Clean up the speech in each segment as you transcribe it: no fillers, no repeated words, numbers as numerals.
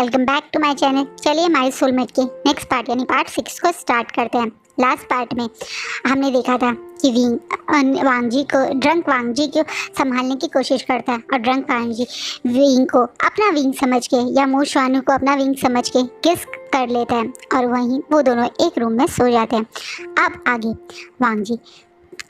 Welcome back to my channel. चलिए हमारे soulmate के नेक्स्ट पार्ट यानी पार्ट 6 को स्टार्ट करते हैं। लास्ट पार्ट में हमने देखा था कि ड्रंक वांग जी को संभालने की कोशिश करता है और ड्रंक वांग जी विंग को अपना विंग समझ के या मो शुआनू को अपना विंग समझ के किस कर लेता है और वहीं वो दोनों एक रूम में सो जाते हैं। अब आगे वांग जी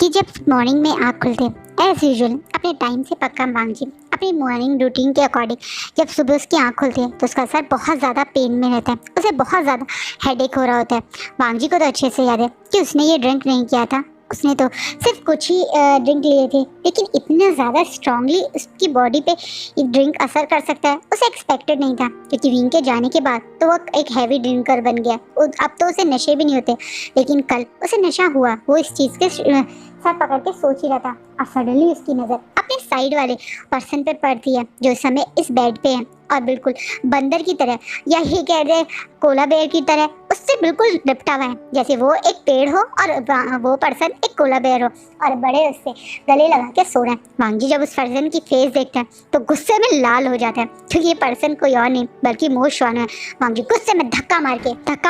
कि जब मॉर्निंग में आँख खुलते एज यूजुअल अपने टाइम से पक्का वांग जी अपनी मॉर्निंग रूटीन के अकॉर्डिंग जब सुबह उसकी आँख खुलती है तो उसका सर बहुत ज़्यादा पेन में रहता है, उसे बहुत ज़्यादा हेडेक हो रहा होता है। वांग जी को तो अच्छे से याद है कि उसने ये ड्रिंक नहीं किया था, उसने तो सिर्फ कुछ ही ड्रिंक लिए थे, लेकिन इतना ज़्यादा स्ट्रांगली उसकी बॉडी पे ये ड्रिंक असर कर सकता है उसे एक्सपेक्टेड नहीं था, क्योंकि विंग के जाने के बाद तो वो एक हैवी ड्रिंकर बन गया। अब तो उसे नशे भी नहीं होते, लेकिन कल उसे नशा हुआ। वो इस चीज़ के सर पकड़ के सोच ही रहा था और सडनली उसकी नज़र अपने साइड वाले पर्सन पे पड़ती है जो इस समय इस बेड पे है और बिल्कुल बंदर की तरह या ये कह रहे कोला बेयर की तरह उससे बिल्कुल लिपटा हुआ है, जैसे वो एक पेड़ हो और वो पर्सन एक कोला बेयर हो और बड़े उससे गले लगा के सो रहा है। वांग जी जब उस पर्सन की फेस देखता है तो गुस्से में लाल हो जाता है, क्योंकि ये पर्सन कोई और नहीं बल्कि मो शुआनू है। वांग जी गुस्से में धक्का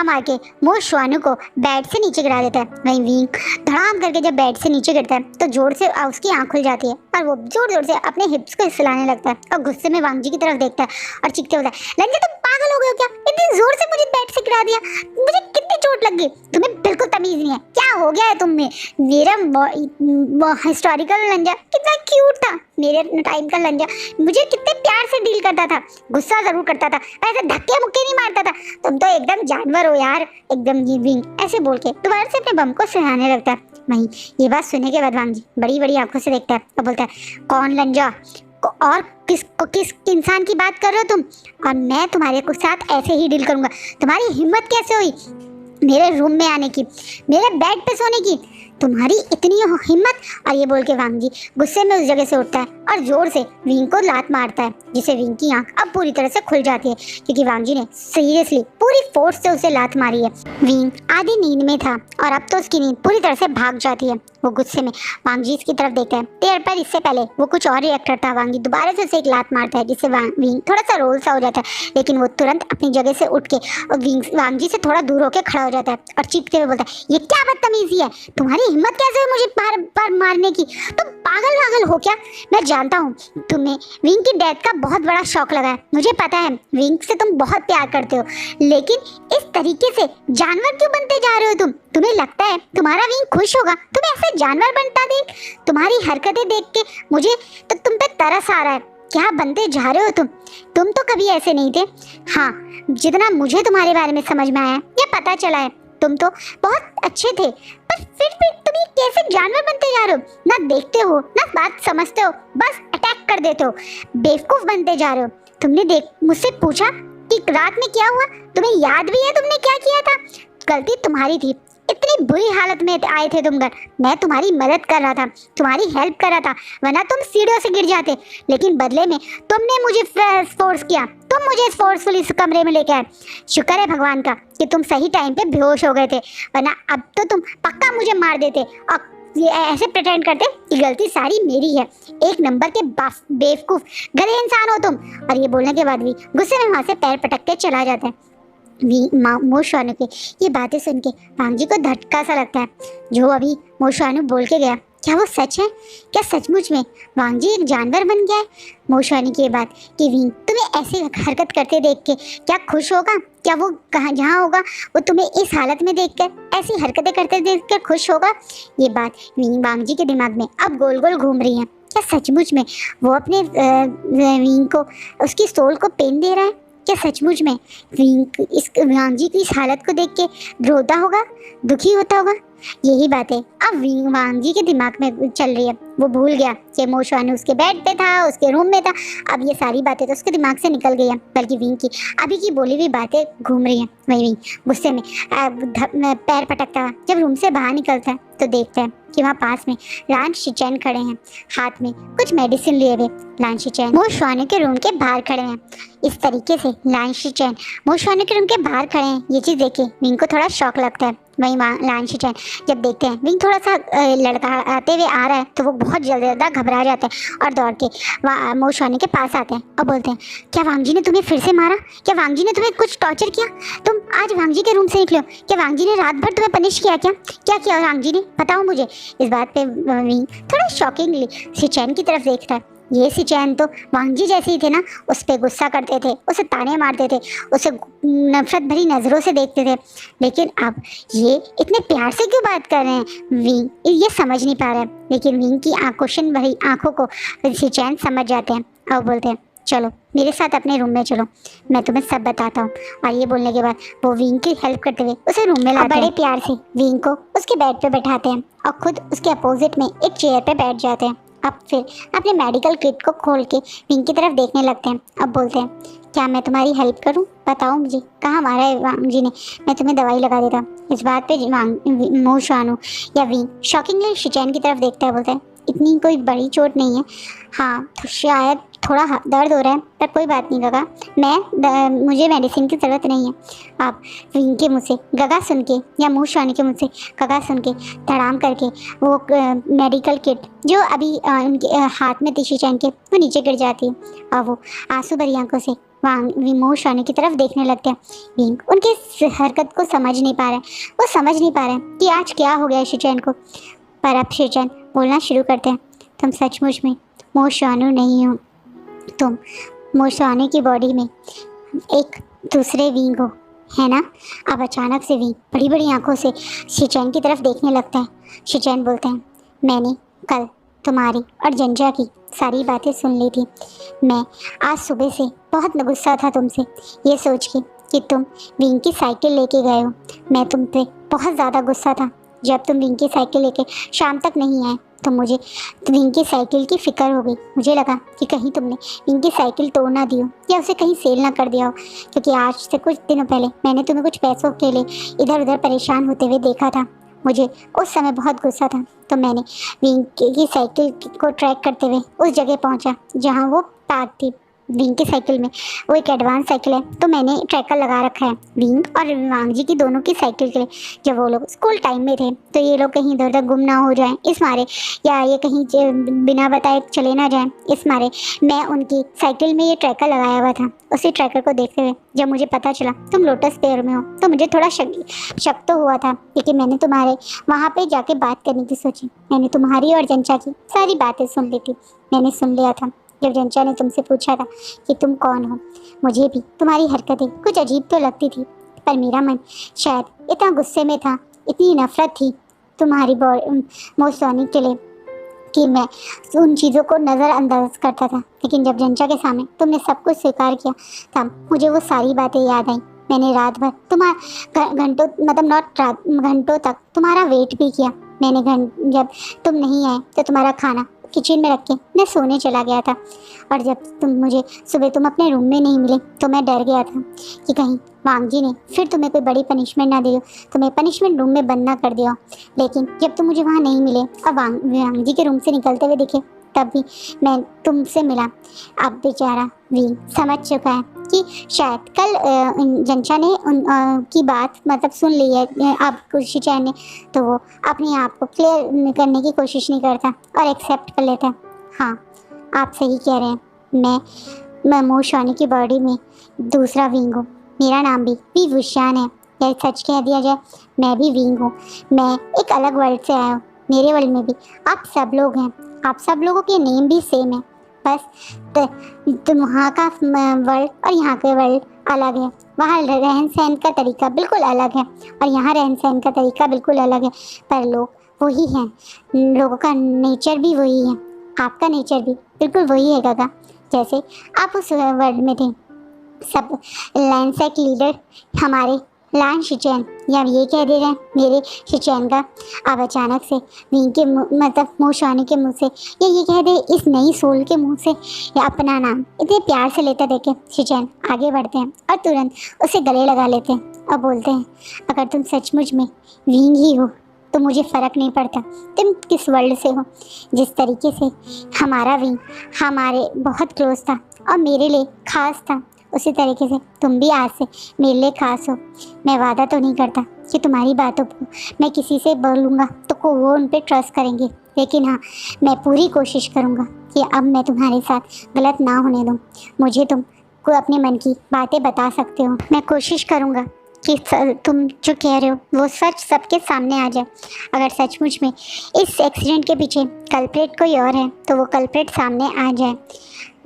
मार के मो शुआनू को बेड से नीचे गिरा देता है। वहीं विंग धड़ाम करके जब बेड से नीचे गिरता है तो जोर से उसकी आँख खुल जाती है और वो जोर से अपने हिप्स को हिलाने लगता है और गुस्से में वांग जी की तरफ देखता है और चीखते होता है, लंजा तुम पागल हो गए हो क्या? इतनी जोर से मुझे बेड से गिरा दिया, मुझे कितनी चोट लग गई, तुम्हें बिल्कुल तमीज नहीं है, क्या हो गया है तुम में? मेरा हिस्टोरिकल लंजा कितना क्यूट था, मेरे टाइम का लंजा मुझे कितने प्यार से डील करता था, गुस्सा जरूर करता था, ऐसे धक्के मुक्के नहीं मारता था, तुम तो एकदम जानवर हो यार, एकदम ये विंग ऐसे बोल के दोबारा से अपने बम को सहलाने लगता है। वहीं ये बात सुनने के बाद वांग जी बड़ी बड़ी आंखों से देखता है और बोलता है, कौन लंजा और किस इंसान की बात कर रहे हो तुम? और मैं तुम्हारे साथ ऐसे ही डील करूंगा। तुम्हारी हिम्मत कैसे हुई मेरे रूम में आने की, मेरे बेड पे सोने की? तुम्हारी इतनी हिम्मत? और ये बोल के वांग जी गुस्से में उस जगह से उठता है और जोर से विंग को लात मारता है, जिससे विंग की आंख अब पूरी तरह से खुल जाती है, क्योंकि वांग जी ने सीरियसली पूरी फोर्स से उसे लात मारी है। विंग आधी नींद में था और अब तो उसकी नींद पूरी तरह से भाग जाती है। वो गुस्से में वांग जी की तरफ देखता है, पर इससे पहले वो कुछ और रिएक्ट करता है। वांग जी दोबारा से उसे एक लात मारता है, जिससे विंग थोड़ा सा रोल सा हो जाता है, लेकिन वो तुरंत अपनी जगह से उठ के वांग जी से थोड़ा दूर होकर खड़ा हो जाता है और चीखते हुए बोलता है, ये क्या बदतमीजी है? तुम्हारी हिम्मत कैसे है मुझे बार बार मारने की? तुम पागल हो क्या? मैं जानता हूँ तुम्हें विंग की डेथ का बहुत बड़ा शौक लगा है, मुझे पता है विंग से तुम बहुत प्यार करते हो, लेकिन इस तरीके से जानवर क्यों बनते जा रहे हो तुम? तुम्हें लगता है तुम्हारा विंग खुश होगा तुम्हें ऐसे जानवर बनता देख? तुम्हारी हरकतें देख के मुझे तो तुम पे तरस आ रहा है। क्या बनते जा रहे हो तुम तो कभी ऐसे नहीं थे। हाँ, जितना मुझे तुम्हारे बारे में समझ में आया या पता चला है, तुम तो बहुत अच्छे थे, पर फिर भी तुम ये कैसे जानवर बनते जा रहे हो? ना देखते हो ना बात समझते हो, बस अटैक कर देते हो, बेवकूफ बनते जा रहे हो। तुमने मुझसे पूछा कि रात में क्या हुआ? तुम्हें याद भी है तुमने क्या किया था? गलती तुम्हारी थी, इतनी बुरी हालत में आए थे तुम घर, मैं तुम्हारी मदद कर रहा था, तुम्हारी हेल्प कर रहा था, वरना तुम सीढ़ियों से गिर जाते, लेकिन बदले में तुमने मुझे फोर्स किया, तुम मुझे फोर्सफुली इस कमरे में लेके आए। शुक्र है भगवान का कि तुम सही टाइम पे बेहोश हो गए थे, वरना अब तो तुम पक्का मुझे मार देते और ये ऐसे प्रिटेंड करते कि गलती सारी मेरी है। एक नंबर के बेवकूफ गधे इंसान हो तुम। और ये बोलने के बाद भी गुस्से में वहाँ से पैर पटक के चला जाता है। मो शुआनू के ये बातें सुन के वांग जी को धक्का सा लगता है, जो अभी मो शुआनू बोल के गया क्या वो सच है? क्या सचमुच में वांग जी एक जानवर बन गया है? मो शुआनू की ये बात कि विंग तुम्हें ऐसी हरकत करते देख के क्या खुश होगा? क्या वो जहाँ होगा वो तुम्हें इस हालत में देखकर ऐसी हरकतें करते देखकर खुश होगा? ये बात वांग जी के दिमाग में अब गोल गोल घूम रही है। क्या सचमुच में वो अपने विंग को उसकी सोल को पेन दे रहा है? क्या सचमुच में वांग जी की इस हालत को देख के रोता होगा, दुखी होता होगा? यही बातें अब वांग जी के दिमाग में चल रही है। वो भूल गया कि मो शुआनू उसके बेड पे था, उसके रूम में था। अब ये सारी बातें तो उसके दिमाग से निकल गई है, बल्कि विंग की अभी की बोली हुई बातें घूम रही हैं। वही विंग गुस्से में पैर पटकता हुआ जब रूम से बाहर निकलता है तो देखता है कि वहाँ पास में लान शिचैन खड़े हैं, हाथ में कुछ मेडिसिन लिए हुए। लान शिचैन मो शुआनू के रूम के बाहर खड़े हैं। इस तरीके से लान शिचैन मो शुआनू के रूम के बाहर खड़े हैं, ये चीज़ देखे विंग को थोड़ा शौक लगता है। वहीं लान शिचैन जब देखते हैं विंग थोड़ा सा लड़का आते हुए आ रहा है तो वो बहुत ज़्यादा घबरा जाते हैं और दौड़ के मो शुआनी के पास आते हैं और बोलते हैं, क्या वांग जी ने तुम्हें फिर से मारा? क्या वांग जी ने तुम्हें कुछ टॉर्चर किया? तुम आज वांग जी के रूम से निकले हो? क्या वांग जी ने रात भर तुम्हें पनिश किया? क्या क्या किया वांग जी ने? बताओ मुझे। इस बात पे विंग थोड़ा शॉकिंगली शिचैन की तरफ देखता है। ये शिचैन तो वांग जी जैसे ही थे ना, उस पर गुस्सा करते थे, उसे ताने मारते थे, उसे नफरत भरी नज़रों से देखते थे, लेकिन अब ये इतने प्यार से क्यों बात कर रहे हैं? विंग ये समझ नहीं पा रहा है, लेकिन विंग की क्वेश्चन भरी आंखों को शिचैन समझ जाते हैं और बोलते हैं, चलो मेरे साथ अपने रूम में चलो, मैं तुम्हें सब बताता हूँ। और ये बोलने के बाद वो विंग की हेल्प करते हुए उसे रूम में लाते हैं। बड़े प्यार से विंग को उसके बेड पे बैठाते हैं और खुद उसके अपोजिट में एक चेयर पे बैठ जाते हैं। अब फिर अपने मेडिकल किट को खोल के विंग की तरफ देखने लगते हैं। अब बोलते हैं, क्या मैं तुम्हारी हेल्प करूं? बताओ मुझे, कहाँ मारा है वांग जी ने? मैं तुम्हें दवाई लगा देता। इस बात पे मो शुआन या विंग शॉकिंगली शिचैन की तरफ देखता है, बोलता है, इतनी कोई बड़ी चोट नहीं है, हाँ तो शायद थोड़ा दर्द हो रहा है, पर कोई बात नहीं गगा, मुझे मेडिसिन की ज़रूरत नहीं है। आप विंग के मुँह से गगा सुन के या मो शुआन के मुँह से गगा सुन के धड़ाम करके वो मेडिकल किट जो अभी उनके हाथ में थी शिचैन के, वो नीचे गिर जाती है और वो आंसू भरी आंखों से मो शुआन की तरफ देखने लगते हैं। विंग उनके इस हरकत को समझ नहीं पा रहा है, वो समझ नहीं पा रहे हैं कि आज क्या हो गया है शिचैन को। पर अब शिचैन बोलना शुरू करते हैं, तुम सचमुच में मो शुआन नहीं हो, तुम मो शुआन की बॉडी में एक दूसरे विंग हो, है ना? अब अचानक से विंग बड़ी बड़ी आंखों से शिचैन की तरफ देखने लगता है। शिचैन बोलते हैं, मैंने कल तुम्हारी और जंजा की सारी बातें सुन ली थी। मैं आज सुबह से बहुत गुस्सा था तुमसे, ये सोच के कि तुम विंग की साइकिल लेके गए हो। मैं तुम पे बहुत ज़्यादा गुस्सा था जब तुम विंग की साइकिल लेके शाम तक नहीं आए, तो मुझे विंग की साइकिल की फ़िक्र हो गई। मुझे लगा कि कहीं तुमने विंग की साइकिल तोड़ ना दी हो या उसे कहीं सेल ना कर दिया हो, क्योंकि आज से कुछ दिनों पहले मैंने तुम्हें कुछ पैसों के लिए इधर उधर परेशान होते हुए देखा था। मुझे उस समय बहुत गुस्सा था, तो मैंने विंग की साइकिल को ट्रैक करते हुए उस जगह पहुंचा जहां वो पार्क थी। विंग की साइकिल में वो एक एडवांस साइकिल है, तो मैंने ट्रैकर लगा रखा है विंग और वांग जी की दोनों की साइकिल के लिए। जब वो लोग स्कूल टाइम में थे तो ये लोग कहीं इधर उधर गुम ना हो जाएं इस मारे, या ये कहीं बिना बताए चले ना जाएं इस मारे, मैं उनकी साइकिल में ये ट्रैकर लगाया हुआ था। उसी ट्रैकर को देखते हुए जब मुझे पता चला तुम लोटस पेयर में हो, तो मुझे थोड़ा शक तो हुआ था, लेकिन मैंने तुम्हारे वहाँ पे जाके बात करने की सोची। मैंने तुम्हारी और जंचा की सारी बातें सुन ली थी। मैंने सुन लिया था जब जंचा ने तुमसे पूछा था कि तुम कौन हो। मुझे भी तुम्हारी हरकतें कुछ अजीब तो लगती थी, पर मेरा मन शायद इतना गुस्से में था, इतनी नफरत थी तुम्हारी मो शुआन के लिए कि मैं उन चीज़ों को नज़रअंदाज करता था। लेकिन जब जंचा के सामने तुमने सब कुछ स्वीकार किया तब मुझे वो सारी बातें याद आई। मैंने रात भर तुम्हारा घंटों मतलब नॉट रात घंटों तक तुम्हारा वेट भी किया। मैंने जब तुम नहीं आए तो तुम्हारा खाना किचन में रख के मैं सोने चला गया था, और जब सुबह तुम अपने रूम में नहीं मिले तो मैं डर गया था कि कहीं वांग जी ने फिर तुम्हें कोई बड़ी पनिशमेंट ना दी हो, तुम्हें पनिशमेंट रूम में बंद ना कर दिया हो। लेकिन जब तुम मुझे वहाँ नहीं मिले और वांग जी के रूम से निकलते हुए दिखे, तब भी मैं तुमसे मिला। अब बेचारा विंग समझ चुका है कि शायद कल जंचा ने की बात मतलब सुन ली है अब शिचैन ने, तो वो अपने आप को क्लियर करने की कोशिश नहीं करता और एक्सेप्ट कर लेता। हाँ, आप सही कह रहे हैं, मैं मो शुआन की बॉडी में दूसरा विंग हूँ। मेरा नाम भी वुशियान है, या सच कह दिया जाए मैं भी विंग हूँ। मैं एक अलग वर्ल्ड से आया हूँ। मेरे वर्ल्ड में भी आप सब लोग हैं, आप सब लोगों के नेम भी सेम है, बस तुम वहाँ का वर्ल्ड और यहाँ के वर्ल्ड अलग है। वहाँ रहन सहन का तरीका बिल्कुल अलग है और यहाँ रहन सहन का तरीका बिल्कुल अलग है, पर लोग वही हैं, लोगों का नेचर भी वही है, आपका नेचर भी बिल्कुल वही है गगा, जैसे आप उस वर्ल्ड में थे। सब लैंडसेक लीडर हमारे लान शिचैन, या ये कह दे रहे हैं मेरे शिचैन का अब अचानक से विंग के मतलब मो शुआन के मुंह से, या ये कह दे इस नई सोल के मुंह से या अपना नाम इतने प्यार से लेते देखे शिचैन आगे बढ़ते हैं और तुरंत उसे गले लगा लेते हैं और बोलते हैं, अगर तुम सचमुच में विंग ही हो तो मुझे फ़र्क नहीं पड़ता तुम किस वर्ल्ड से हो। जिस तरीके से हमारा विंग हमारे बहुत क्लोज था और मेरे लिए ख़ास था, उसी तरीके से तुम भी आज से मेरे लिए खास हो। मैं वादा तो नहीं करता कि तुम्हारी बातों को मैं किसी से बोलूँगा तो वो उन पर ट्रस्ट करेंगे, लेकिन हाँ, मैं पूरी कोशिश करूँगा कि अब मैं तुम्हारे साथ गलत ना होने दूँ। मुझे तुम को अपने मन की बातें बता सकते हो। मैं कोशिश करूँगा कि तुम जो कह रहे हो वो सच सबके सामने आ जाए। अगर सचमुच में इस एक्सीडेंट के पीछे कल्प्रेट कोई और है तो वो कल्प्रेट सामने आ जाए।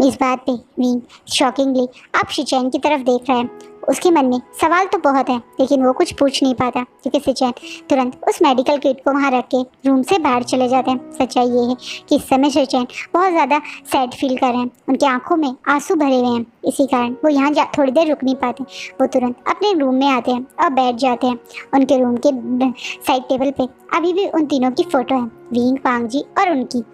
इस बात पे विंग शॉकिंगली अब शिचैन की तरफ देख रहा है। उसके मन में सवाल तो बहुत है, लेकिन वो कुछ पूछ नहीं पाता क्योंकि शिचैन तुरंत उस मेडिकल किट को वहाँ रख के रूम से बाहर चले जाते हैं। सच्चाई ये है कि इस समय शिचैन बहुत ज़्यादा सैड फील कर रहे हैं। उनकी आंखों में आंसू भरे हुए हैं, इसी कारण वो यहाँ थोड़ी देर रुक नहीं पाते। वो तुरंत अपने रूम में आते हैं और बैठ जाते हैं। उनके रूम के साइड टेबल पे अभी भी उन तीनों की फ़ोटो है, विंग, वांग जी और उनकी।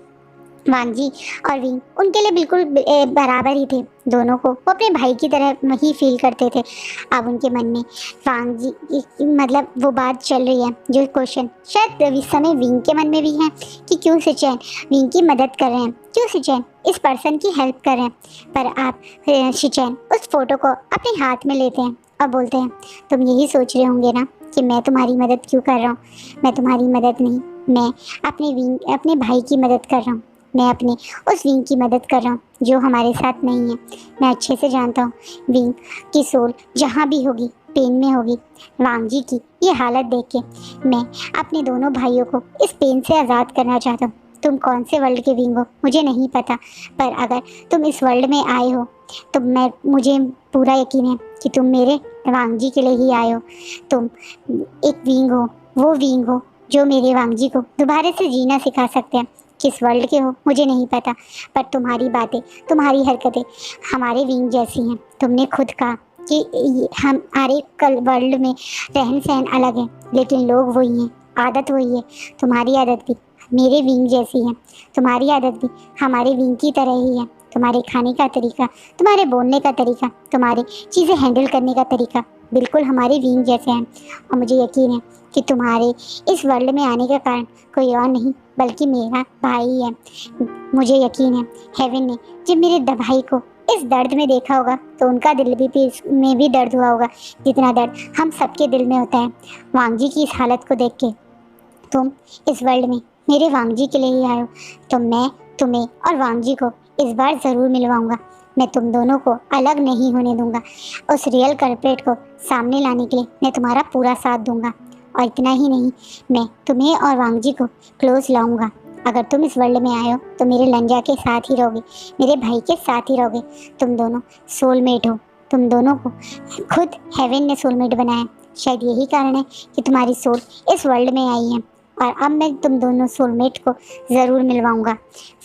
वांग जी और विंग उनके लिए बिल्कुल बराबर ही थे। दोनों को वो अपने भाई की तरह ही फील करते थे। अब उनके मन में वांग जी मतलब वो बात चल रही है, जो क्वेश्चन शायद इस समय विंग के मन में भी है कि क्यों शिचैन विंग की मदद कर रहे हैं, क्यों शिचैन इस पर्सन की हेल्प कर रहे हैं। पर आप शिचैन उस फोटो को अपने हाथ में लेते हैं और बोलते हैं, तुम यही सोच रहे होंगे ना कि मैं तुम्हारी मदद क्यों कर रहा हूँ। मैं तुम्हारी मदद नहीं, मैं अपने भाई की मदद कर रहा हूँ। मैं अपने उस विंग की मदद कर रहा हूँ जो हमारे साथ नहीं है। मैं अच्छे से जानता हूँ विंग की सोल जहाँ भी होगी पेन में होगी। वांग जी की ये हालत देख के मैं अपने दोनों भाइयों को इस पेन से आज़ाद करना चाहता हूँ। तुम कौन से वर्ल्ड के विंग हो मुझे नहीं पता, पर अगर तुम इस वर्ल्ड में आए हो तो मुझे पूरा यकीन है कि तुम मेरे वांग जी के लिए ही आए हो। तुम एक विंग हो, वो विंग हो जो मेरे वांग जी को दोबारा से जीना सिखा सकते हैं। किस वर्ल्ड के हो मुझे नहीं पता, पर तुम्हारी बातें, तुम्हारी हरकतें हमारे विंग जैसी हैं। तुमने खुद कहा कि हमारे कल वर्ल्ड में रहन सहन अलग है, लेकिन लोग वही हैं, आदत वही है। तुम्हारी आदत भी मेरे विंग जैसी है, तुम्हारी आदत भी हमारे विंग की तरह ही है। तुम्हारे खाने का तरीका, तुम्हारे बोलने का तरीका, तुम्हारे चीज़ें हैंडल करने का तरीका बिल्कुल हमारे विंग जैसे हैं। और मुझे यकीन है कि तुम्हारे इस वर्ल्ड में आने का कारण कोई और नहीं बल्कि मेरा भाई है। मुझे यकीन है हेवन ने जब मेरे भाई को इस दर्द में देखा होगा तो उनका दिल में भी दर्द हुआ होगा, जितना दर्द हम सबके दिल में होता है। वांग जी की इस हालत को देख के तुम इस वर्ल्ड में मेरे वांग जी के लिए ही आए हो, तो मैं तुम्हें और वांग जी को इस बार ज़रूर मिलवाऊंगा। मैं तुम दोनों को अलग नहीं होने दूंगा। उस रियल कल्प्रेट को सामने लाने के लिए मैं तुम्हारा पूरा साथ दूंगा। और इतना ही नहीं, मैं तुम्हें और वांग जी को क्लोज लाऊंगा। अगर तुम इस वर्ल्ड में आए हो तो मेरे लंजा के साथ ही रहोगे, मेरे भाई के साथ ही रहोगे। तुम दोनों सोलमेट हो। तुम दोनों को खुद हेवन ने सोलमेट बनाया। शायद यही कारण है कि तुम्हारी सोल इस वर्ल्ड में आई है, और अब मैं तुम दोनों सोलमेट को ज़रूर मिलवाऊंगा।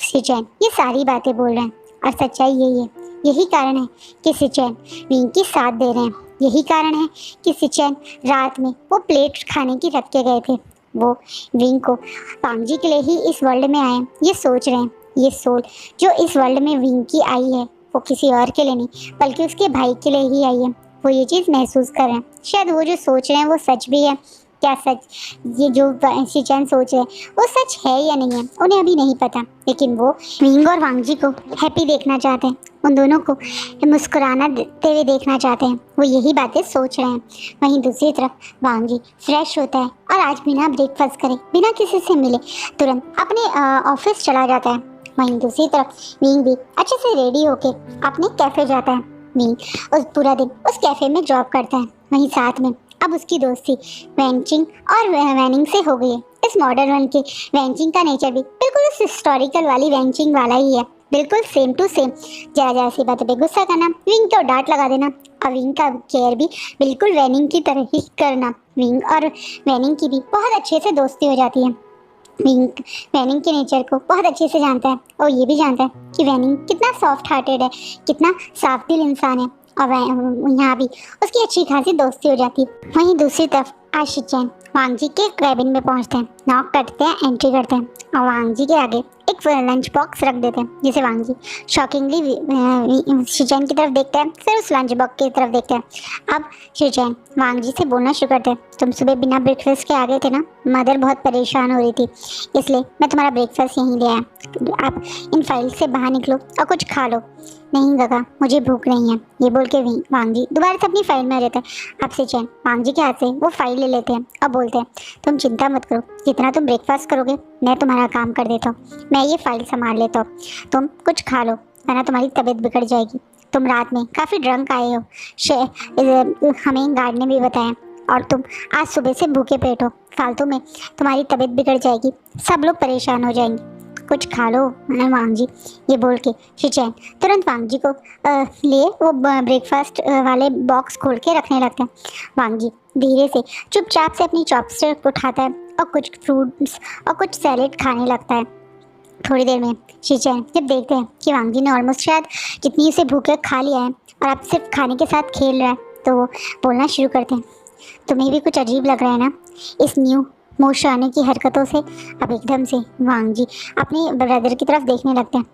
शिचैन ये सारी बातें बोल रहे हैं और सच्चाई यही है। यही कारण है कि शिचैन विंग की साथ दे रहे हैं। यही कारण है कि शिचैन रात में वो प्लेट खाने की रख के गए थे। वो विंग को वांग जी के लिए ही इस वर्ल्ड में आए ये सोच रहे हैं। ये सोल जो इस वर्ल्ड में विंग की आई है वो किसी और के लिए नहीं बल्कि उसके भाई के लिए ही आई है। वो ये चीज़ महसूस कर रहे हैं। शायद वो जो सोच रहे हैं वो सच भी है। क्या सच ये जो शिचैन सोच रहे हैं वो सच है या नहीं है उन्हें अभी नहीं पता, लेकिन वो विंग और वांग जी को हैप्पी देखना चाहते हैं। उन दोनों को मुस्कुराना देते हुए देखना चाहते हैं। वो यही बातें सोच रहे हैं। वहीं दूसरी तरफ वांग जी फ्रेश होता है और आज बिना ब्रेकफास्ट करे, बिना किसी से मिले तुरंत अपने ऑफिस चला जाता है। वहीं दूसरी तरफ विंग भी अच्छे से रेडी होके अपने कैफ़े जाता है। विंग उस पूरा दिन उस कैफ़े में जॉब करता है। वहीं साथ में अब उसकी दोस्ती वेंचिंग और वैनिंग से हो गई है। इस मॉडर्न वन के वेंचिंग का नेचर भी बिल्कुल उस हिस्टोरिकल वाली वेंचिंग वाला ही है, बिल्कुल सेम टू सेम। जरा जरा सी बातों पे गुस्सा करना, विंग को डांट लगा देना, और विंग का केयर भी बिल्कुल वैनिंग की तरह ही करना। विंग और वैनिंग की भी बहुत अच्छे से दोस्ती हो जाती है। विंग वैनिंग के नेचर को बहुत अच्छे से जानता है और ये भी जानता है कि वैनिंग कितना सॉफ्ट हार्टेड है, कितना साफ दिल इंसान है, और यहाँ भी उसकी अच्छी खासी दोस्ती हो जाती है। वहीं दूसरी तरफ आज शिचैन वांग जी के कैबिन में पहुँचते हैं, नॉक करते हैं, एंट्री करते हैं और वांग जी के आगे एक लंच बॉक्स रख देते हैं, जिसे वांग जी शॉकिंगली शिचैन की तरफ देखते हैं, फिर उस लंच बॉक्स की तरफ देखते हैं। अब शिचैन वांग जी से बोलना शुरू करते हैं, तुम सुबह बिना ब्रेकफास्ट के आ गए थे ना, मदर बहुत परेशान हो रही थी, इसलिए मैं तुम्हारा ब्रेकफास्ट यहीं ले आया। आप इन फाइल से बाहर निकलो और कुछ खा लो। नहीं काका, मुझे भूख नहीं है, ये बोल के वांग जी दोबारा से अपनी फाइल में रहते हैं। अब सिचैन वांग जी के हाथ से वो फाइल ले लेते हैं और बोलते हैं तुम चिंता मत करो, जितना तुम ब्रेकफास्ट करोगे मैं तुम्हारा काम कर देता हूँ, मैं ये फाइल संभाल लेता हूँ, तुम कुछ खा लो वरना तुम्हारी तबीयत बिगड़ जाएगी। तुम रात में काफ़ी ड्रंक आए हो, हमें गार्ड ने भी बताया, और तुम आज सुबह से भूखे पेट हो, फालतू में तुम्हारी तबीयत बिगड़ जाएगी, सब लोग परेशान हो जाएंगे, कुछ खा लो वांग जी। ये बोल के शिचैन तुरंत वांग जी को लिए वो ब्रेकफास्ट वाले बॉक्स खोल के रखने लगते हैं। वांग जी धीरे से चुपचाप से अपनी चॉपस्टिक उठाता है और कुछ फ्रूट्स और कुछ सैलेड खाने लगता है। थोड़ी देर में शिचैन जब देखते हैं कि वांग जी ने ऑलमोस्ट शायद जितनी उसे भूख है खा लिया है और अब सिर्फ खाने के साथ खेल रहा है, तो वो बोलना शुरू करते हैं तुम्हें भी कुछ अजीब लग रहा है ना इस न्यू मोशाने की हरकतों से। अब एकदम से वांग जी अपने ब्रदर की तरफ देखने लगते हैं।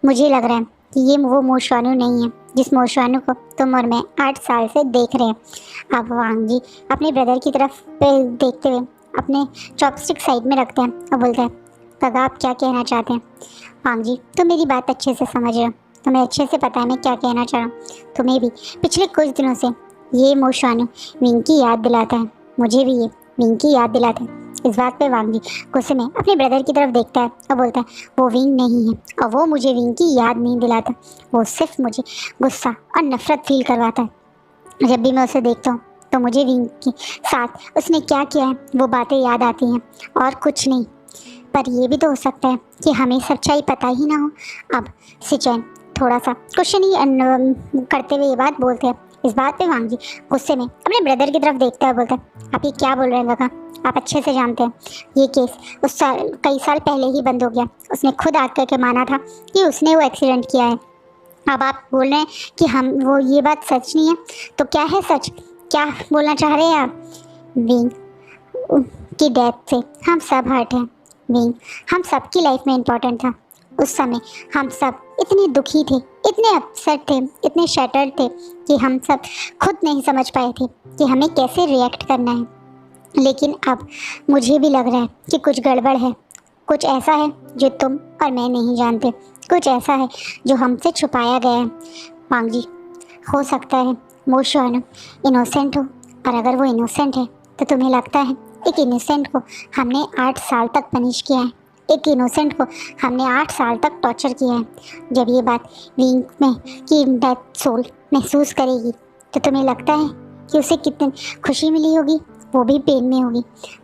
मुझे लग रहा है कि ये वो मोशानु नहीं है जिस मोशानु को तुम और मैं 8 साल से देख रहे हैं। अब वांग जी अपने ब्रदर की तरफ देखते हुए अपने चॉपस्टिक साइड में रखते हैं और बोलते हैं काका आप क्या कहना चाहते हैं। वांग जी तुम मेरी बात अच्छे से समझ रहे हो, तुम्हें अच्छे से पता है मैं क्या कहना चाह रहा हूँ। तुम्हें भी पिछले कुछ दिनों से ये मोशानु विंग की याद दिलाता है, मुझे भी ये विंग की याद दिलाता है। इस बात पे वांग जी गुस्से में अपने ब्रदर की तरफ देखता है और बोलता है वो विंग नहीं है और वो मुझे विंग की याद नहीं दिलाता, वो सिर्फ मुझे गुस्सा और नफरत फील करवाता है। जब भी मैं उसे देखता हूँ तो मुझे विंग के साथ उसने क्या किया है वो बातें याद आती हैं और कुछ नहीं। पर ये भी तो हो सकता है कि हमें सच्चाई पता ही ना हो। अब सिचैन थोड़ा सा क्वेश्चन ही करते हुए ये बात बोलते हैं। इस बात पे वांग जी गुस्से में अपने ब्रदर की तरफ देखता है, बोलता है आप ये क्या बोल रहे हैं काका, आप अच्छे से जानते हैं ये केस कई साल पहले ही बंद हो गया, उसने खुद आकर के माना था कि उसने वो एक्सीडेंट किया है। अब आप बोल रहे हैं कि हम वो ये बात सच नहीं है, तो क्या है सच, क्या बोलना चाह रहे हैं आप। विंग की डेथ से हम सब हर्ट हैं, विंग हम सब की लाइफ में इम्पोर्टेंट था। उस समय हम सब इतने दुखी थे, इतने अपसेट थे, इतने शैटर्ड थे कि हम सब खुद नहीं समझ पाए थे कि हमें कैसे रिएक्ट करना है। लेकिन अब मुझे भी लग रहा है कि कुछ गड़बड़ है, कुछ ऐसा है जो तुम और मैं नहीं जानते, कुछ ऐसा है जो हमसे छुपाया गया है। वांग जी हो सकता है मोशानु इनोसेंट हो, और अगर वो इनोसेंट है तो तुम्हें लगता है एक इनोसेंट को हमने 8 साल तक पनिश किया है, एक इनोसेंट को हमने 8 साल तक टॉर्चर किया है। जब ये बात विंग में की डेथ सोल महसूस करेगी तो तुम्हें लगता है कि उसे कितनी खुशी मिली होगी, वो भी पेन में होगी।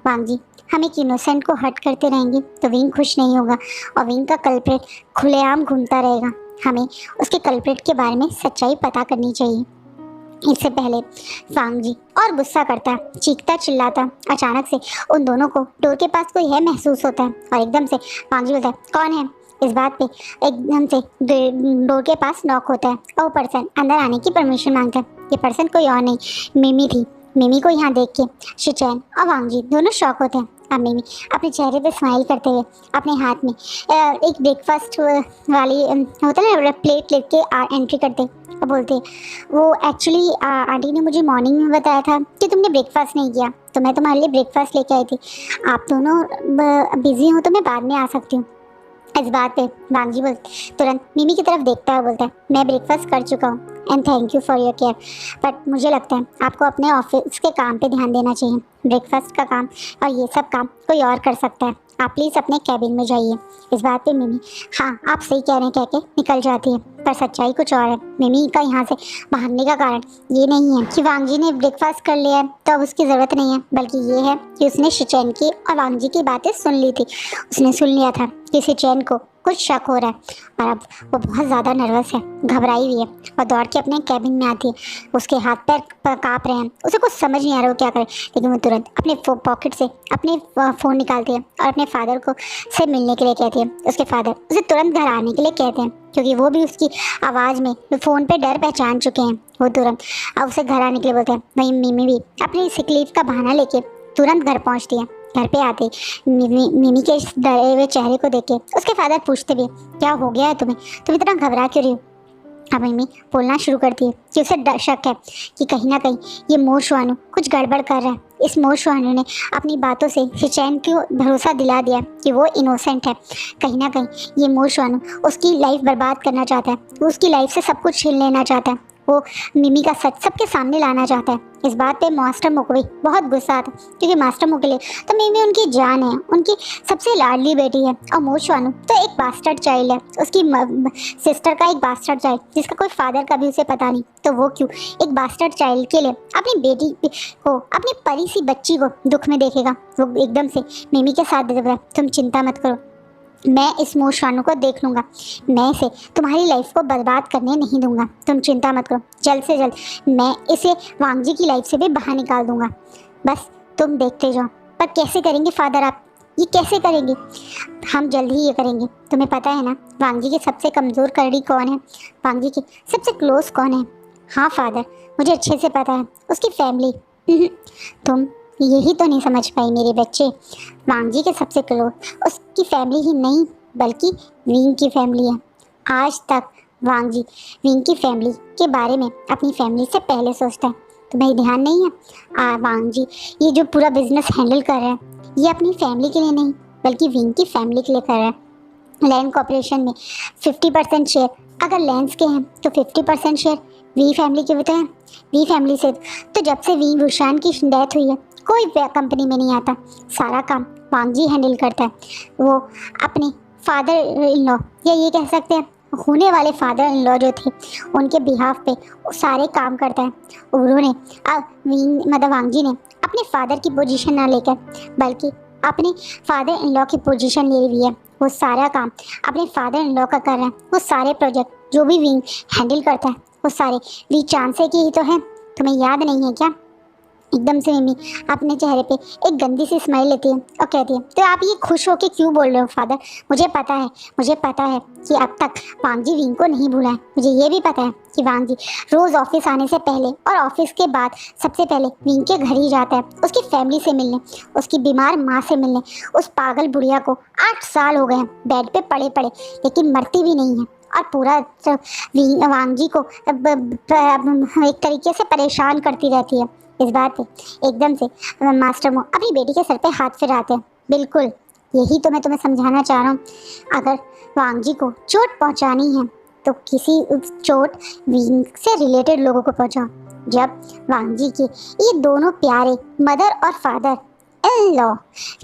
वांग जी हम एक इनोसेंट को हर्ट करते रहेंगे तो विंग खुश नहीं होगा और विंग का कल्प्रेट खुलेआम घूमता रहेगा। हमें उसके कल्प्रेट के बारे में सच्चाई पता करनी चाहिए। इससे पहले वांग जी और गुस्सा करता, चीखता चिल्लाता, अचानक से उन दोनों को डोर के पास कोई है महसूस होता है और एकदम से वांग जी बोलता है कौन है। इस बात पे एकदम से डोर के पास नॉक होता है और वो पर्सन अंदर आने की परमिशन मांगता है। ये पर्सन कोई और नहीं मिमी थी। मिमी को यहाँ देख के शिचैन और वांग जी दोनों शॉक होते हैं। अब मिमी अपने चेहरे पे स्माइल करते हुए अपने हाथ में एक ब्रेकफास्ट वाली होता है ना प्लेट लेके एंट्री करते और बोलते वो एक्चुअली आंटी ने मुझे मॉर्निंग में बताया था कि तुमने ब्रेकफास्ट नहीं किया, तो मैं तुम्हारे लिए ब्रेकफास्ट लेके आई थी। आप दोनों बिजी हो तो मैं बाद में आ सकती हूँ। इस बात पे वांग जी तुरंत मिमी की तरफ देखता है, बोलता है मैं ब्रेकफास्ट कर चुका हूँ and thank you for your care, but मुझे लगता है आपको अपने ऑफिस के काम पे ध्यान देना चाहिए। ब्रेकफास्ट का काम और ये सब काम कोई और कर सकता है, आप प्लीज़ अपने कैबिन में जाइए। इस बात पे मिमी हाँ आप सही कह रहे हैं कह के निकल जाती है, पर सच्चाई कुछ और है। मिमी का यहाँ से भागने का कारण ये नहीं है कि वांग जी ने ब्रेकफास्ट कर लिया है तो अब उसकी ज़रूरत नहीं है, बल्कि ये है कि उसने शिचैन की और वांग जी की बातें सुन ली थी। उसने सुन लिया था कि शिचैन को कुछ शक हो रहा है और अब वो बहुत ज़्यादा नर्वस है, घबराई हुई है और दौड़ के अपने कैबिन में आती है। उसके हाथ पैर काँप रहे हैं, उसे कुछ समझ नहीं आ रहा वो क्या करे, लेकिन वो तुरंत अपने पॉकेट से अपने फ़ोन निकालती है और अपने फादर को से मिलने के लिए कहती है। उसके फादर उसे तुरंत घर आने के लिए कहते हैं क्योंकि वो भी उसकी आवाज़ में फ़ोन पे डर पहचान चुके हैं। वो तुरंत अब उसे घर आने के लिए बोलते हैं। वहीं मिमी भी अपनी सिक लीव का बहाना लेके तुरंत घर पहुँचती है। घर पे आते मिमी के डरे हुए चेहरे को देख के उसके फादर पूछते भी क्या हो गया है तुम्हें, तुम इतना घबरा क्यों रही हो। अब मिमी बोलना शुरू करती है कि उसे शक है कि कहीं ना कहीं ये मोशानु कुछ गड़बड़ कर रहा है इस मोशवानू ने अपनी बातों से हिचैन को भरोसा दिला दिया कि वो इनोसेंट है। कहीं ना कहीं ये मोशवानू उसकी लाइफ बर्बाद करना चाहता है, वो उसकी लाइफ से सब कुछ छीन लेना चाहता है, वो मिमी का सच सबके सामने लाना चाहता है। इस बात पे मास्टर मो को भी बहुत गुस्सा आता है, क्योंकि मास्टर मो के लिए तो मिमी उनकी जान है, उनकी सबसे लाडली बेटी है। और मोशवानू तो एक बास्टर्ड चाइल्ड है, उसकी सिस्टर का एक बास्टर्ड चाइल्ड जिसका कोई फादर का भी उसे पता नहीं। तो वो क्यों एक बास्टर्ड चाइल्ड के लिए अपनी बेटी को, अपनी परी सी बच्ची को दुख में देखेगा। वो एकदम से मिमी के साथ दे, तुम चिंता मत करो, मैं इस मोशवानू को देख लूँगा, मैं इसे तुम्हारी लाइफ को बर्बाद करने नहीं दूंगा, तुम चिंता मत करो, जल्द से जल्द मैं इसे वांगजी की लाइफ से भी बाहर निकाल दूंगा, बस तुम देखते जाओ। पर कैसे करेंगे फादर आप, ये कैसे करेंगे? हम जल्द ही ये करेंगे। तुम्हें पता है ना वांगजी की सबसे कमज़ोर कड़ी कौन है, वांगजी की सबसे क्लोज कौन है? हाँ फादर, मुझे अच्छे से पता है, उसकी फैमिली। तुम यही तो नहीं समझ पाई मेरे बच्चे, वांगजी के सबसे क्लोज उसकी फैमिली ही नहीं बल्कि विंग की फैमिली है। आज तक वांगजी विंग की फैमिली के बारे में अपनी फैमिली से पहले सोचता है। तुम्हें ध्यान नहीं है वांगजी ये जो पूरा बिजनेस हैंडल कर रहा है, ये अपनी फैमिली के लिए नहीं बल्कि विंग की फैमिली के लिए कर रहा है। लैंड कॉर्पोरेशन में 50% शेयर अगर लैंड्स के हैं तो 50% शेयर वी फैमिली के होते हैं। वी फैमिली से तो जब से वी वुशान की डेथ हुई है कोई कंपनी में नहीं आता, सारा काम वांगजी हैंडल करता है। वो अपने फादर इन लॉ या ये कह सकते हैं होने वाले फादर इन लॉ जो थे उनके बिहाफ पे सारे काम करता है। उन्होंने मतलब वांगजी ने अपने फादर की पोजीशन ना लेकर बल्कि अपने फादर इन लॉ की पोजीशन ले हुई है। वो सारा काम अपने फादर इन लॉ का कर रहा है। वो सारे प्रोजेक्ट जो भी विंग हैंडल करता है वो सारे वी चांसे की ही तो है। तुम्हें याद नहीं है क्या? एकदम से मिमी अपने चेहरे पे एक गंदी सी स्माइल लेती है और कहती है, तो आप ये खुश होके क्यों बोल रहे हो फादर? मुझे पता है कि अब तक वांगजी विंग को नहीं भूला है। मुझे ये भी पता है कि वांगजी रोज़ ऑफिस आने से पहले और ऑफिस के बाद सबसे पहले विंग के घर ही जाता है, उसकी फैमिली से मिलने, उसकी बीमार माँ से मिलने। उस पागल बुढ़िया को 8 साल हो गए हैं बेड पे पड़े पड़े, लेकिन मरती भी नहीं है और पूरा वांगजी को एक तरीके से परेशान करती रहती है। इस बात पे एकदम से मास्टर मो अपनी बेटी के सर पे हाथ फिराते हैं। बिल्कुल यही तो मैं तुम्हें समझाना चाह रहा हूँ, अगर वांगजी को चोट पहुँचानी है तो किसी चोट विंग से रिलेटेड लोगों को पहुँचाओ। जब वांगजी के ये दोनों प्यारे मदर और फादर इन लॉ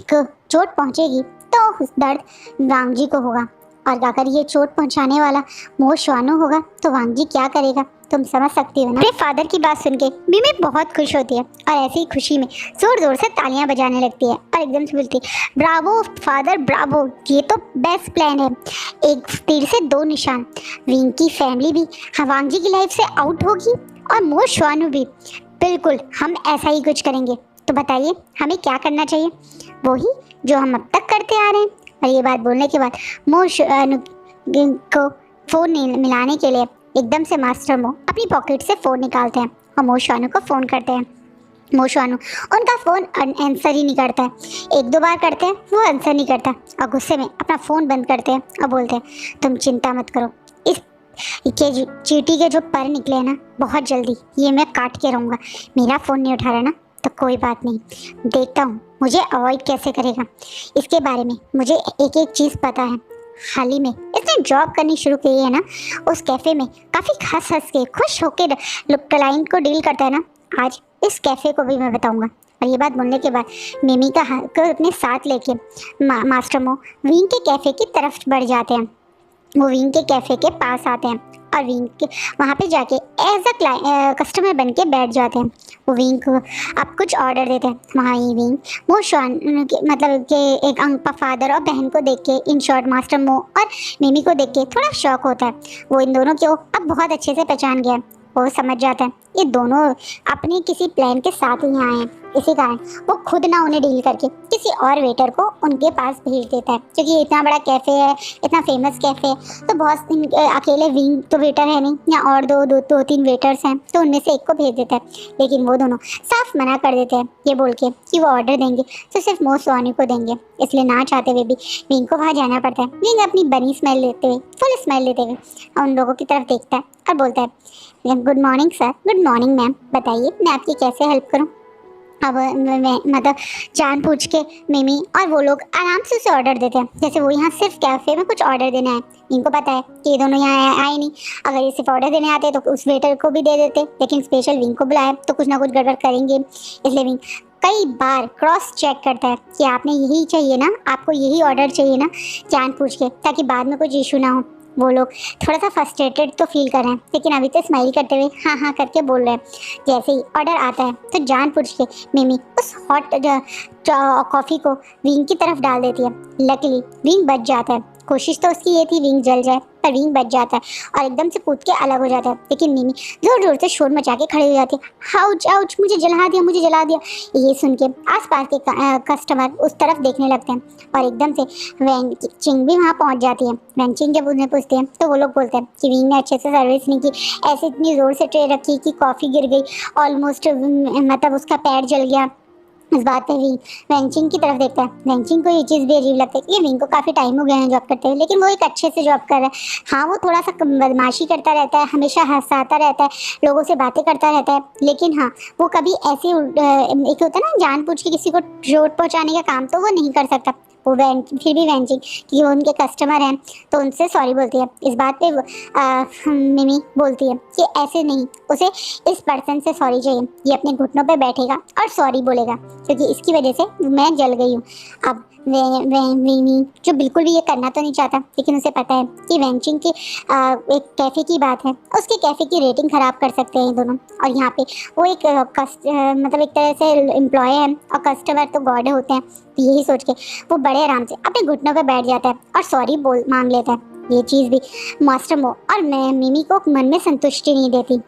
को चोट पहुँचेगी तो दर्द वांगजी को होगा, और अगर ये चोट पहुंचाने वाला मोशवानू होगा तो वांगजी क्या करेगा? तुम समझ सकती हो ना। अपने फादर की बात सुन के मिमी बहुत खुश होती है और ऐसी ही खुशी में जोर जोर से तालियां बजाने लगती है और एकदम से बोलती है, ब्रावो फादर ब्रावो, ये तो बेस्ट प्लान है। एक तीर से 2 निशान, विंग की फैमिली भी वांगजी की लाइफ से आउट होगी और मोशवानू भी। बिल्कुल हम ऐसा ही कुछ करेंगे। तो बताइए हमें क्या करना चाहिए? वही जो हम अब तक करते आ रहे हैं। और ये बात बोलने के बाद मोशवानू को फ़ोन मिलाने के लिए एकदम से मास्टर मो अपनी पॉकेट से फ़ोन निकालते हैं और मोशवानू को फ़ोन करते हैं। मोशवानू उनका फ़ोन आंसर ही नहीं करता है, 1-2 बार करते हैं वो आंसर नहीं करता और गुस्से में अपना फ़ोन बंद करते हैं और बोलते हैं, तुम चिंता मत करो, इस के चींटी के जो पर निकले हैं ना बहुत जल्दी ये मैं काट के रहूँगा। मेरा फ़ोन नहीं उठा रहा ना तो कोई बात नहीं, देखता हूँ मुझे अवॉइड कैसे करेगा। इसके बारे में मुझे एक एक चीज़ पता है। हाल ही में इसने जॉब करनी शुरू की है ना, उस कैफ़े में काफ़ी हंस के खुश होकर क्लाइंट को डील करता है ना, आज इस कैफ़े को भी मैं बताऊंगा। और ये बात बोलने के बाद मिमी को अपने साथ लेके मास्टर मो विंग के कैफ़े की तरफ बढ़ जाते हैं। वो विंग के कैफ़े के पास आते हैं और विंग के वहाँ पे जाके एज अ कस्टमर बन के बैठ जाते हैं। वो विंग को अब कुछ ऑर्डर देते हैं। वहाँ ही विंग मोशवान मतलब के एक फादर और बहन को देख के, इन शॉर्ट मास्टर मो और मिमी को देख के थोड़ा शौक होता है। वो इन दोनों को अब बहुत अच्छे से पहचान गया। वो समझ जाता है ये दोनों अपने किसी प्लान के साथ ही आए हैं, इसी कारण वो खुद ना उन्हें डील करके किसी और वेटर को उनके पास भेज देता है, क्योंकि ये इतना बड़ा कैफ़े है, इतना फेमस कैफ़े है, तो बहुत अकेले विंग तो वेटर है नहीं, या और दो तीन वेटर्स हैं, तो उनमें से एक को भेज देता है। लेकिन वो दोनों साफ मना कर देते हैं ये बोल के कि वो ऑर्डर देंगे तो सिर्फ मोशवानू को देंगे, इसलिए ना चाहते हुए भी विंग को वहाँ जाना पड़ता है। विंग अपनी बनी स्माइल लेते हुए, फुल स्माइल लेते हुए उन लोगों की तरफ देखता है और बोलता है, good morning sir. Good morning ma'am, बताइए मैं आपकी कैसे हेल्प करूं? अब मतलब जान पूछ के मिमी और वो लोग आराम से उसे ऑर्डर देते हैं। जैसे वो यहाँ सिर्फ कैफे में कुछ ऑर्डर देना है, इनको पता है कि ये दोनों यहाँ आए नहीं, अगर ये सिर्फ ऑर्डर देने आते तो उस वेटर को भी दे देते, लेकिन स्पेशल विंग को बुलाया तो कुछ ना कुछ गड़बड़ करेंगे। इसलिए विंग कई बार क्रॉस चेक करता है कि आपने यही चाहिए ना, आपको यही ऑर्डर चाहिए ना, जान पूछ के, ताकि बाद में कुछ इशू ना हो। वो लोग थोड़ा सा फ्रस्ट्रेटेड तो फील कर रहे हैं, लेकिन अभी तो स्माइल करते हुए हाँ हाँ करके बोल रहे हैं। जैसे ही ऑर्डर आता है तो जान पूछ के मिमी उस हॉट कॉफ़ी को विंग की तरफ डाल देती है। लकीली विंग बच जाता है। कोशिश तो उसकी ये थी विंग जल जाए, पर विंग बच जाता है और एकदम से कूद के अलग हो जाता है। लेकिन मिमी जोर जोर से शोर मचा के खड़े हो जाती है, आउच आउच, मुझे जला दिया, मुझे जला दिया। ये सुन के आसपास के कस्टमर उस तरफ देखने लगते हैं और एकदम से वैन चिंग भी वहाँ पहुँच जाती है। वैन चिंग जब उन्हें पूछते हैं तो वो लोग बोलते हैं कि विंग ने अच्छे से सर्विस नहीं की, ऐसे इतनी ज़ोर से ट्रे रखी कि कॉफ़ी गिर गई, ऑलमोस्ट मतलब उसका पैर जल गया। इस बात पे विंग वेंचिंग की तरफ देखता है। वेंचिंग को ये चीज़ भी अजीब लगती है कि विंग को काफ़ी टाइम हो गया है जॉब करते हुए, लेकिन वो एक अच्छे से जॉब कर रहा है। हाँ, वो थोड़ा सा बदमाशी करता रहता है, हमेशा हंसाता रहता है, लोगों से बातें करता रहता है, लेकिन हाँ, वो कभी ऐसे एक होता है ना जानबूझ के किसी को चोट पहुँचाने का काम तो वो नहीं कर सकता। वो फिर भी वेंचिंग कि वो उनके कस्टमर हैं तो उनसे सॉरी बोलती है। इस बात पे मिमी बोलती है कि ऐसे नहीं, उसे इस पर्सन से सॉरी चाहिए, ये अपने घुटनों पे बैठेगा और सॉरी बोलेगा क्योंकि इसकी वजह से मैं जल गई हूँ। अब मिमी जो बिल्कुल भी ये करना तो नहीं चाहता, लेकिन उसे पता है कि वेंचिंग की एक कैफ़े की बात है, उसके कैफ़े की रेटिंग ख़राब कर सकते हैं ये दोनों। और यहाँ पे वो एक मतलब एक तरह से एम्प्लॉय है और कस्टमर तो गॉड होते हैं। यही सोच के वो बड़े आराम से अपने घुटनों पर बैठ जाता है और सॉरी बोल मांग लेता है। ये चीज़ भी मास्टर मो और मिमी को मन में संतुष्टि नहीं देती।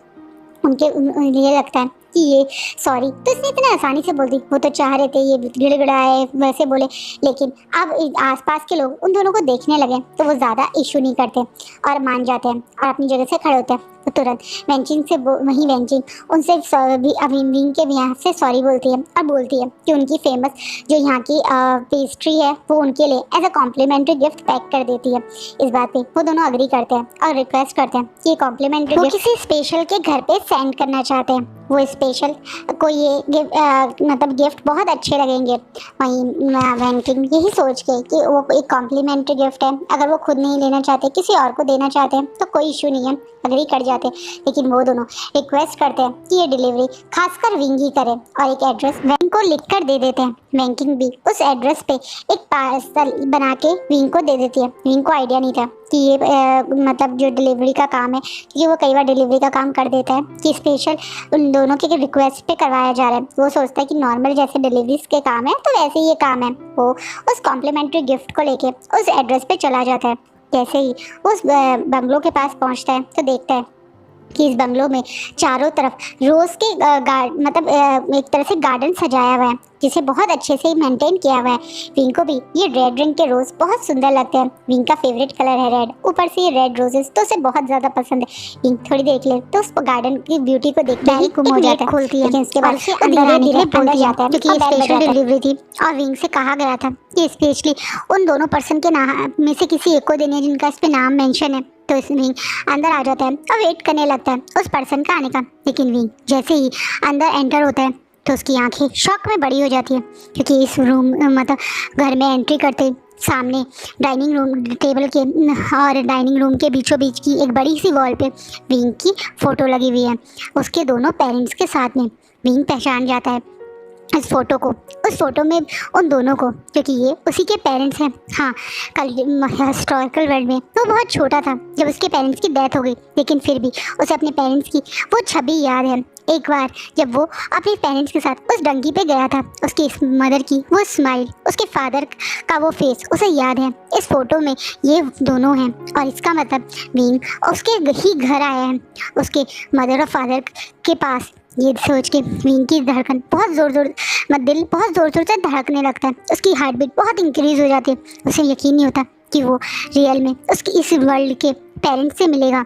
ये लगता है कि ये सॉरी तो इसने इतना आसानी से बोल दी, वो तो चाह रहे थे ये गिड़गिड़ाए वैसे बोले, लेकिन अब आसपास के लोग उन दोनों को देखने लगे तो वो ज़्यादा इशू नहीं करते और मान जाते हैं और अपनी जगह से खड़े होते हैं। तो तुरंत वेंचिंग से वही वेंचिंग उनसे भी विंग के यहाँ से सॉरी बोलती है और बोलती है कि उनकी फेमस जो यहाँ की पेस्ट्री है वो उनके लिए as a complimentary gift pack कर देती है। इस बात पे वो दोनों अग्री करते हैं और रिक्वेस्ट करते हैं कि कॉम्प्लीमेंट्री गिफ्ट किसी स्पेशल के घर पे सेंड करना चाहते हैं। वो स्पेशल को ये मतलब गिफ्ट बहुत अच्छे लगेंगे। वहीं वेंटिंग यही सोच के कि वो एक कॉम्प्लीमेंट्री गिफ्ट है, अगर वो खुद नहीं लेना चाहते किसी और को देना चाहते हैं तो कोई इशू नहीं है, अग्री कर जाते हैं। लेकिन वो दोनों रिक्वेस्ट करते हैं कि ये डिलीवरी खासकर विंग ही करे और एक एड्रेस विंग को लिख कर दे देते हैं। वेंकिंग भी उस एड्रेस पे एक पार्सल बना के विंग को दे देती है। विंग को आइडिया नहीं था कि ये मतलब जो डिलीवरी का काम है, क्योंकि वो कई बार डिलीवरी का काम कर देता है, कि स्पेशल उन दोनों के रिक्वेस्ट पे करवाया जा रहा है। वो सोचता है कि नॉर्मल जैसे डिलीवरीज के काम है तो वैसे ही ये काम है। वो उस कॉम्प्लीमेंट्री गिफ्ट को लेके उस एड्रेस पे चला जाता है। जैसे ही उस बंगलों के पास पहुंचता है तो देखता है कि इस बंगलों में चारों तरफ रोज़ के मतलब एक तरह से गार्डन सजाया हुआ है, जिसे बहुत अच्छे से मेंटेन किया हुआ है। विंग को भी ये रेड रंग के रोज़ बहुत सुंदर लगते हैं। विंग का फेवरेट कलर है रेड, ऊपर से ये रेड रोजेस तो उसे बहुत ज़्यादा पसंद है। विंग थोड़ी देख ले तो उस गार्डन की ब्यूटी को देखते ही गुम हो जाता है, खोलती है, लेकिन इसके बाद अंदर जाता है क्योंकि स्पेशल डिलीवरी थी और विंग से कहा गया था कि स्पेशली उन दोनों पर्सन के नाम में से किसी एक को देने है जिनका इस पे नाम मेंशन है। तो इस विंग अंदर आ जाता है और वेट करने लगता है उस पर्सन का आने का। लेकिन विंग जैसे ही अंदर एंटर होता है तो उसकी आंखें शॉक में बड़ी हो जाती है, क्योंकि इस रूम मतलब घर में एंट्री करते सामने डाइनिंग रूम टेबल के और डाइनिंग रूम के बीचों बीच की एक बड़ी सी वॉल पे विंग की फ़ोटो लगी हुई है, उसके दोनों पेरेंट्स के साथ में। विंग पहचान जाता है इस फोटो को, उस फोटो में उन दोनों को, क्योंकि ये उसी के पेरेंट्स हैं। हाँ, कल हिस्टोरिकल वर्ल्ड में वो बहुत छोटा था जब उसके पेरेंट्स की डेथ हो गई, लेकिन फिर भी उसे अपने पेरेंट्स की वो छवि याद है। एक बार जब वो अपने पेरेंट्स के साथ उस डंगी पे गया था, उसकी मदर की वो स्माइल, उसके फादर का वो फेस उसे याद है। इस फोटो में ये दोनों हैं और इसका मतलब विंग उसके ही घर आया है, उसके मदर और फादर के पास। ये सोच के विंग की धड़कन बहुत दिल बहुत ज़ोर ज़ोर से धड़कने लगता है। उसकी हार्ट बीट बहुत इंक्रीज़ हो जाती है। उसे यकीन नहीं होता कि वो रियल में उसकी इस वर्ल्ड के पेरेंट्स से मिलेगा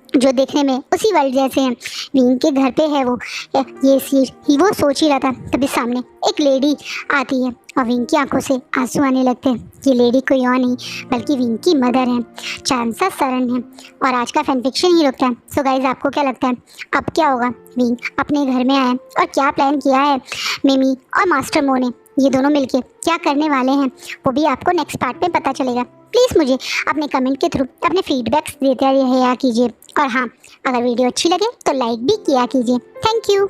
जो देखने में उसी वर्ल्ड जैसे हैं। विंग के घर पे है वो, ये सीट वो सोच ही रहा था। तभी सामने एक लेडी आती है और विंग की आंखों से आंसू आने लगते हैं। ये लेडी कोई और नहीं बल्कि विंग की मदर है, चांसा सरन है। और आज का फैन फिक्शन ही रुकता है। सो गाइज, आपको क्या लगता है अब क्या होगा? विंग अपने घर में आए और क्या प्लान किया है मिमी और मास्टर मो ने, ये दोनों मिलके क्या करने वाले हैं, वो भी आपको नेक्स्ट पार्ट में पता चलेगा। प्लीज़ मुझे अपने कमेंट के थ्रू अपने फीडबैक्स देते रहिए कीजिए। और हाँ, अगर वीडियो अच्छी लगे तो लाइक भी किया कीजिए। Thank you.